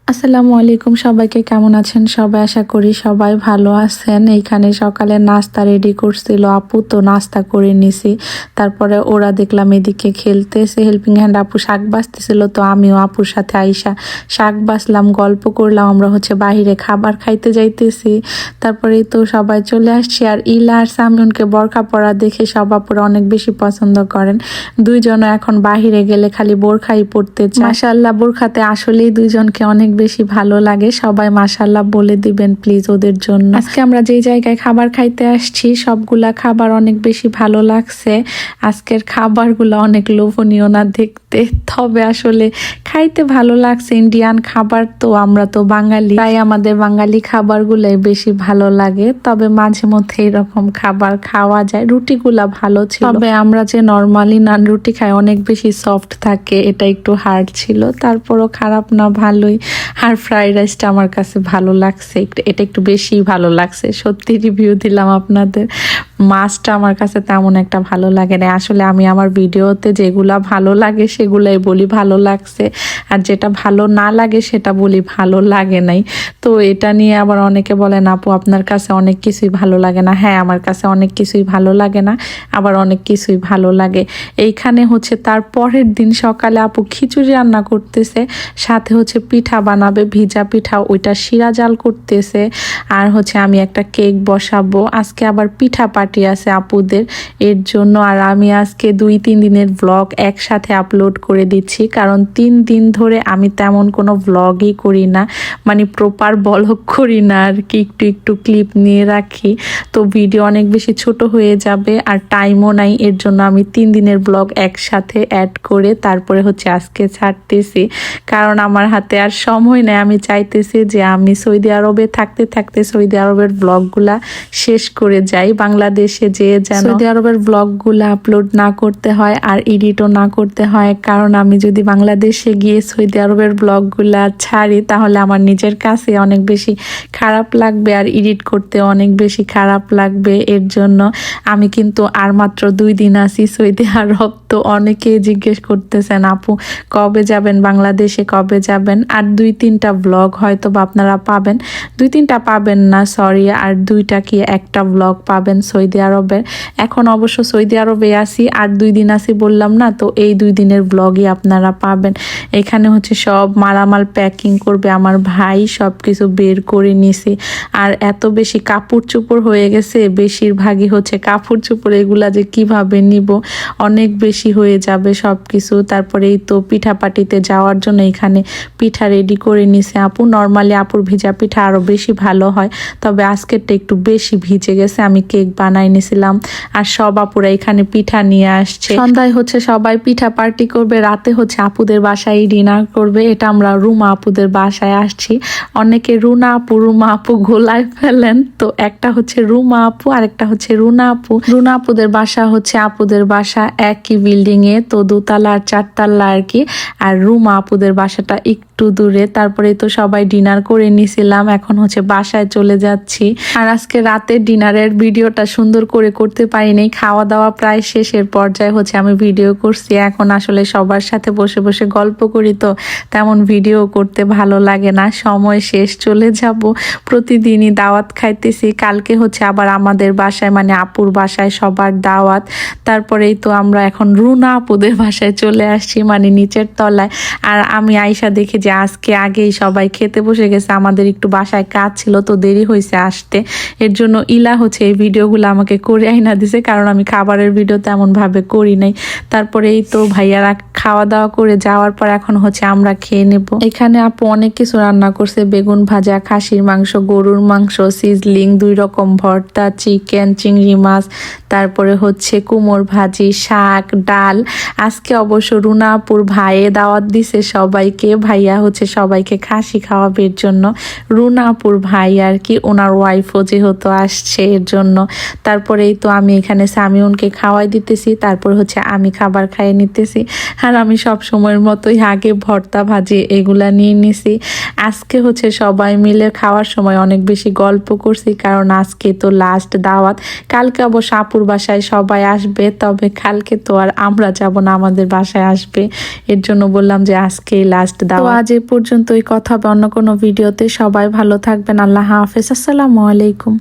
আসসালামু আলাইকুম, সবাইকে কেমন আছেন সবাই? আশা করি সবাই ভালো আছেন। এইখানে সকালে নাস্তা রেডি করছিল আপু, তো নাস্তা করে নিছি। তারপরে ওরা দেখলাম এদিকে খেলতেছে, হেল্পিং হ্যান্ড আপু শাক বাছতেছিল, তো আমিও আপুর সাথে আইসা শাক বাছলাম, গল্প করলাম। আমরা বাহিরে খাবার খাইতে যাইতেছি। তারপরে তো সবাই চলে আসছি। আর ইলা আর সামিউনকে বোরখা পরা দেখে সব আপুরা অনেক বেশি পছন্দ করেন। দুইজনও এখন বাহিরে গেলে খালি বোরখাই পরতে চায়। মাশাআল্লাহ, বোরখাতে আসলেই দুইজনকে অনেক বেশি ভালো লাগে। সবাই মাশাআল্লাহ বলে দিবেন প্লিজ ওদের জন্য। আজকে আমরা যেই জায়গায় খাবার খাইতে আসছি সবগুলা খাবার অনেক বেশি ভালো লাগছে। আজকের খাবারগুলো অনেক লোভনীয় না দেখতে, তবে আসলে খাইতে ভালো লাগছে। ইন্ডিয়ান খাবার তো, আমরা তো বাঙালি, তাই আমাদের বাঙালি খাবারগুলাই বেশি ভালো লাগে। তবে মাঝে মধ্যে এরকম খাবার খাওয়া যায়। রুটিগুলা ভালো ছিল, তবে আমরা যে নর্মালি নান রুটি খাই অনেক বেশি সফট থাকে, এটা একটু হার্ড ছিল। তারপরও খারাপ না, ভালোই। আর ফ্রাইড রাইসটা আমার কাছে ভালো লাগছে, এটা একটু বেশি ভালো লাগছে। সত্যি রিভিউ দিলাম আপনাদের। মাছটা আমার কাছে তেমন একটা ভালো লাগে না। আসলে আমি আমার ভিডিওতে যেগুলা ভালো লাগে সেগুলাই বলি ভালো লাগছে, আর যেটা ভালো না লাগে সেটা বলি ভালো লাগে নাই। তো এটা নিয়ে আবার অনেকে বলেন আপু আপনার কাছে অনেক কিছুই ভালো লাগে না। হ্যাঁ, আমার কাছে অনেক কিছুই ভালো লাগে না, আবার অনেক কিছুই ভালো লাগে। এইখানে তার পরের দিন সকালে আপু খিচুড়ি রান্না করতেছে, সাথে পিঠা বানাবে, ভিজা পিঠা, ওইটা শিরা জাল করতেছে। আর আমি একটা কেক বসাবো। আজকে আবার পিঠা পার্টি আছে আপুদের, এর জন্য। আর আমি আজকে 2-3 দিনের ব্লগ একসাথে আপলোড করে দিচ্ছি, কারণ 3 দিন ধরে আমি তেমন কোনো ব্লগই করি না, মানে প্রপার ব্লগ করি না আর কি, একটু একটু ক্লিপ নিয়ে রাখি। তো ভিডিও অনেক বেশি ছোট হয়ে যাবে আর টাইমও নাই, এর জন্য আমি 3 দিনের ব্লগ একসাথে অ্যাড করে তারপরে আজকে ছাড়তেছি, কারণ আমার হাতে আর সময় নেই। আমি চাইতেছি যে আমি সৌদি আরবে থাকতে থাকতে সৌদি আরবের ব্লগগুলা শেষ করে যাই, বাংলাদেশে যেয়ে যেন সৌদি আরবের ব্লগগুলা আপলোড না করতে হয় আর এডিটও না করতে হয়। কারণ আমি যদি বাংলাদেশে গিয়ে সৌদি আরবের ব্লগগুলা ছাড়ি তাহলে আমার নিজের কাছে অনেক বেশি খারাপ লাগবে আর এডিট করতে অনেক বেশি খারাপ লাগবে। এর জন্য আমি কিন্তু আর মাত্র 2 দিন আছি সৌদি আরব। তো অনেকেই জিজ্ঞেস করতেছেন আপু কবে যাবেন বাংলাদেশে, কবে যাবেন? আর 2-3টা ব্লগ হয়তো বা আপনারা পাবেন, 2-3টা পাবেন না, সরি, আর 2টা কি একটা ব্লগ পাবেন সৌদি আরবের। এখন অবশ্য সৌদি আরবে আসি আর 2 দিন আসি বললাম না, তো এই 2 দিনের ব্লগই আপনারা পাবেন। এখানে সব মালামাল প্যাকিং করবে আমার ভাই, সব কিছু বের করে নিছি। আর এত বেশি কাপড় চোপড় হয়ে গেছে, বেশিরভাগই কাপড় চোপড়, এগুলা যে কিভাবে নিব, অনেক বেশি হয়ে যাবে সব কিছু। তারপরে এই তো পিঠা পাটিতে যাওয়ার জন্য এখানে পিঠা রেডি করে নিছে আপু। নর্মালি আপুর ভিজা পিঠা আরো বেশি ভালো হয়, তবে আজকেরটা একটু বেশি ভিজে গেছে। আমি কেক বানাই নিছিলাম আর সব আপুরা এখানে পিঠা নিয়ে আসছে। সন্ধ্যায় সবাই পিঠা পার্টি করবে, রাতে আপুদের বাসায় ডিনার করবে। এটা আমরা রুমা আপুদের বাসায় আসছি। অনেকে রুনা আপু গোলায় ফেলেন, তো একটা রুমা আপু আর একটা রুনা আপু। রুনা আপুদের বাসা আপুদের বাসা একই বিল্ডিং এ, তো 2তলা আর 4তলা আর কি। আর রুমা আপুদের বাসাটা একটু দূরে। তারপরে তো সবাই ডিনার করে নিছিলাম, এখন বাসায় চলে যাচ্ছি। আর আজকে রাতের ডিনারের ভিডিওটা সুন্দর করে করতে পারিনি, খাওয়া দাওয়া প্রায় শেষের পর্যায়ে আমি ভিডিও করছি। এখন আসলে সবার সাথে বসে বসে গল্প করি, তো তেমন ভিডিও করতে ভালো লাগে না, সময় শেষ, চলে যাব। প্রতিদিনই দাওয়াত খাইতেছি। কালকে আবার আমাদের বাসায়, মানে আপুর বাসায় সবার দাওয়াত। তারপরেই তো আমরা এখন রুনা আপুদের বাসায় চলে আসছি, মানে নিচের তলায়। আর আমি আয়শা দেখি যে আজকে আগেই সবাই খেতে বসে গেছে, আমাদের একটু বাসায় কাজ ছিল তো দেরি হয়েছে আসতে। এর জন্য ইলা এই ভিডিওগুলো আমাকে করে আইনা দিছে, কারণ আমি খাবারের ভিডিও তেমন ভাবে করি নাই। তারপরে এই তো ভাইয়ারা খাওয়া দাওয়া করে যাওয়ার পর এখন আমরা খেয়ে নেব। এখানে আপু অনেক কিছু রান্না করছে, বেগুন ভাজা, খাসির মাংস, গরুর মাংস, সিজলিং, 2 রকম ভর্তা, চিকেন, চিংড়ি মাছ, তারপরে কুমড় ভাজি, শাক, ডাল। আজকে অবশ্য রুনা আপুর ভাইয়ে দাওয়াত দিছে সবাইকে, ভাইয়া সবাইকে খাসি খাওয়াবে, এর জন্য রুনা আপুর ভাই আর কি, ওনার ওয়াইফও যেহেতু আসছে এর জন্য। তারপরেই তো আমি এখানে সামিউনকে খাওয়াই দিতেছি, তারপর হচ্ছে আমি খাবার খাইয়ে নিতেছি। আর আমি সব সময়ের মতোই আগে ভর্তা ভাজি এগুলা নিয়ে নিছি। আজকে হচ্ছে সবাই মিলে খাওয়ার সময় অনেক বেশি গল্প করছি, কারণ আজকে তো লাস্ট দাওয়াত। কালকে অবশ্য আপুর বাসায় সবাই আসবে, তবে কালকে তো আর আমরা যাব না, আমাদের বাসায় আসবে। এর জন্য বললাম যে আজকেই লাস্ট দাওয়াত। তো আজ এই পর্যন্তই, কথা হবে অন্য কোনো ভিডিওতে। সবাই ভালো থাকবেন। আল্লাহ হাফেজ। আসসালামু আলাইকুম।